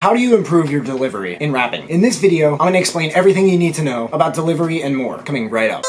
How do you improve your delivery in rapping? In this video, I'm going to explain everything you need to know about delivery and more, coming right up.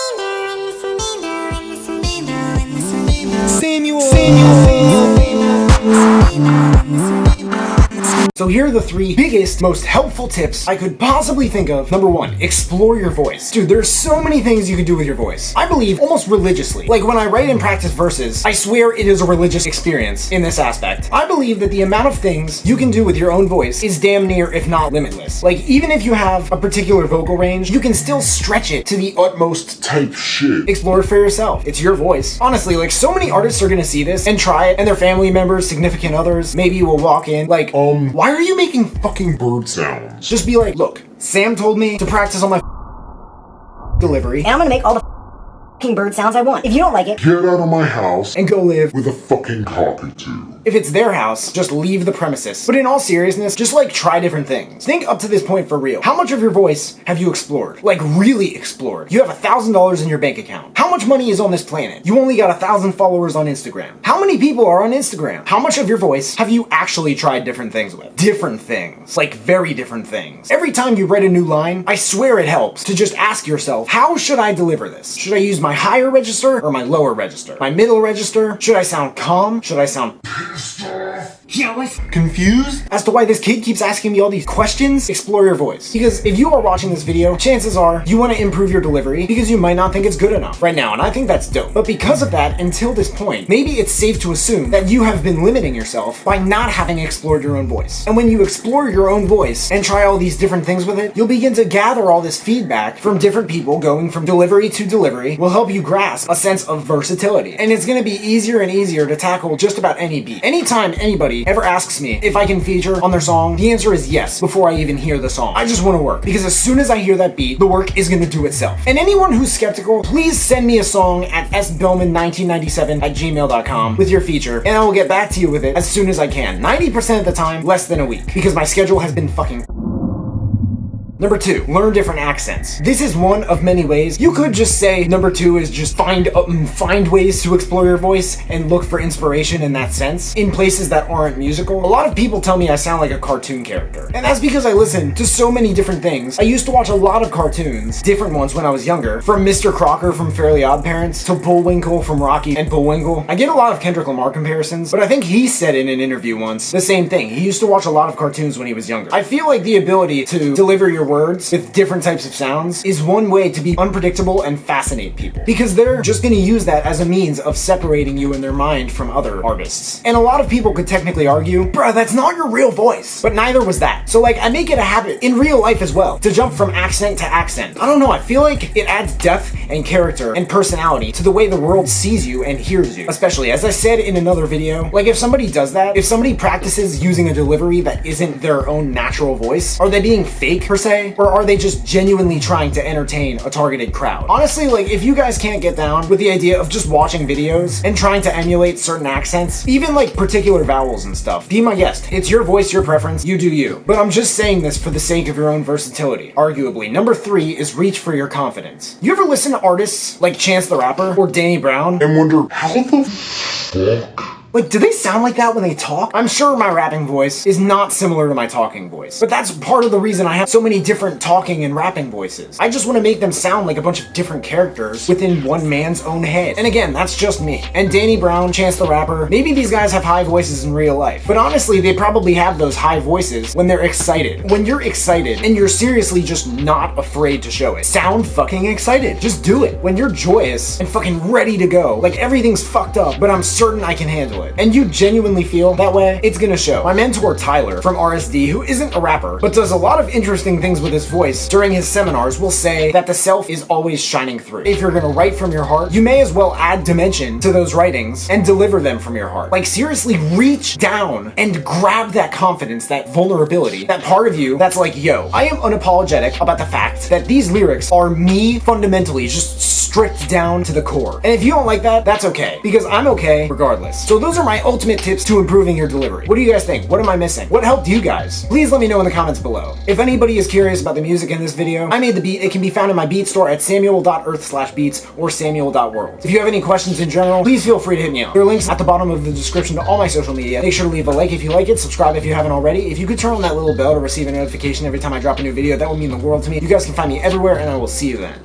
So here are the three biggest, most helpful tips I could possibly think of. Number one, explore your voice. Dude, there's so many things you can do with your voice. I believe almost religiously. Like when I write and practice verses, I swear it is a religious experience in this aspect. I believe that the amount of things you can do with your own voice is damn near, if not limitless. Like even if you have a particular vocal range, you can still stretch it to the utmost type shit. Explore it for yourself. It's your voice. Honestly, like so many artists are gonna see this and try it, and their family members, significant others, maybe you will walk in like, why are you making fucking bird sounds? Just be like, look, Sam told me to practice on my delivery, and I'm gonna make all the fucking bird sounds I want. If you don't like it, get out of my house and go live with a fucking cockatoo. If it's their house, just leave the premises. But in all seriousness, just like try different things. Think up to this point for real. How much of your voice have you explored? Like really explored? You have $1,000 in your bank account. How much money is on this planet? You only got 1,000 followers on Instagram. How many people are on Instagram? How much of your voice have you actually tried different things with? Different things. Like very different things. Every time you write a new line, I swear it helps to just ask yourself, how should I deliver this? Should I use my higher register or my lower register? My middle register? Should I sound calm? Should I sound jealous? Confused? As to why this kid keeps asking me all these questions? Explore your voice. Because if you are watching this video, chances are you want to improve your delivery because you might not think it's good enough right now, and I think that's dope. But because of that, until this point, maybe it's safe to assume that you have been limiting yourself by not having explored your own voice. And when you explore your own voice and try all these different things with it, you'll begin to gather all this feedback from different people going from delivery to delivery will help you grasp a sense of versatility. And it's going to be easier and easier to tackle just about any beat. Anytime anybody ever asks me if I can feature on their song, the answer is yes before I even hear the song. I just want to work, because as soon as I hear that beat, the work is going to do itself. And anyone who's skeptical, please send me a song at sbelman1997@gmail.com with your feature, and I will get back to you with it as soon as I can. 90% of the time, less than a week, because my schedule has been fucking... Number two, learn different accents. This is one of many ways. You could just say number two is just find ways to explore your voice and look for inspiration in that sense in places that aren't musical. A lot of people tell me I sound like a cartoon character, and that's because I listen to so many different things. I used to watch a lot of cartoons, different ones when I was younger, from Mr. Crocker from Fairly Odd Parents to Bullwinkle from Rocky and Bullwinkle. I get a lot of Kendrick Lamar comparisons, but I think he said in an interview once the same thing. He used to watch a lot of cartoons when he was younger. I feel like the ability to deliver your words with different types of sounds is one way to be unpredictable and fascinate people, because they're just going to use that as a means of separating you in their mind from other artists. And a lot of people could technically argue, bruh, that's not your real voice, but neither was that. So like, I make it a habit in real life as well to jump from accent to accent. I don't know, I feel like it adds depth and character and personality to the way the world sees you and hears you. Especially, as I said in another video, like if somebody does that, if somebody practices using a delivery that isn't their own natural voice, are they being fake per se? Or are they just genuinely trying to entertain a targeted crowd? Honestly, like if you guys can't get down with the idea of just watching videos and trying to emulate certain accents, even like particular vowels and stuff, be my guest. It's your voice, your preference, you do you. But I'm just saying this for the sake of your own versatility. Arguably, number three is reach for your confidence. You ever listen to artists like Chance the Rapper or Danny Brown And wonder, how the fuck? Like, do they sound like that when they talk? I'm sure my rapping voice is not similar to my talking voice, but that's part of the reason I have so many different talking and rapping voices. I just want to make them sound like a bunch of different characters within one man's own head. And again, that's just me. And Danny Brown, Chance the Rapper, maybe these guys have high voices in real life, but honestly, they probably have those high voices when they're excited. When you're excited and you're seriously just not afraid to show it, sound fucking excited. Just do it. When you're joyous and fucking ready to go, like everything's fucked up, but I'm certain I can handle it, and you genuinely feel that way, it's gonna show. My mentor Tyler from RSD, who isn't a rapper, but does a lot of interesting things with his voice during his seminars, will say that the self is always shining through. If you're gonna write from your heart, you may as well add dimension to those writings and deliver them from your heart. Like seriously, reach down and grab that confidence, that vulnerability, that part of you that's like, yo, I am unapologetic about the fact that these lyrics are me fundamentally, just stripped down to the core. And if you don't like that, that's okay, because I'm okay regardless. So those Those are my ultimate tips to improving your delivery. What do you guys think? What am I missing? What helped you guys? Please let me know in the comments below. If anybody is curious about the music in this video, I made the beat. It can be found in my beat store at samuel.earth/beats or samuel.world. If you have any questions in general, please feel free to hit me up. There are links at the bottom of the description to all my social media. Make sure to leave a like if you like it, subscribe if you haven't already. If you could turn on that little bell to receive a notification every time I drop a new video, that would mean the world to me. You guys can find me everywhere, and I will see you then.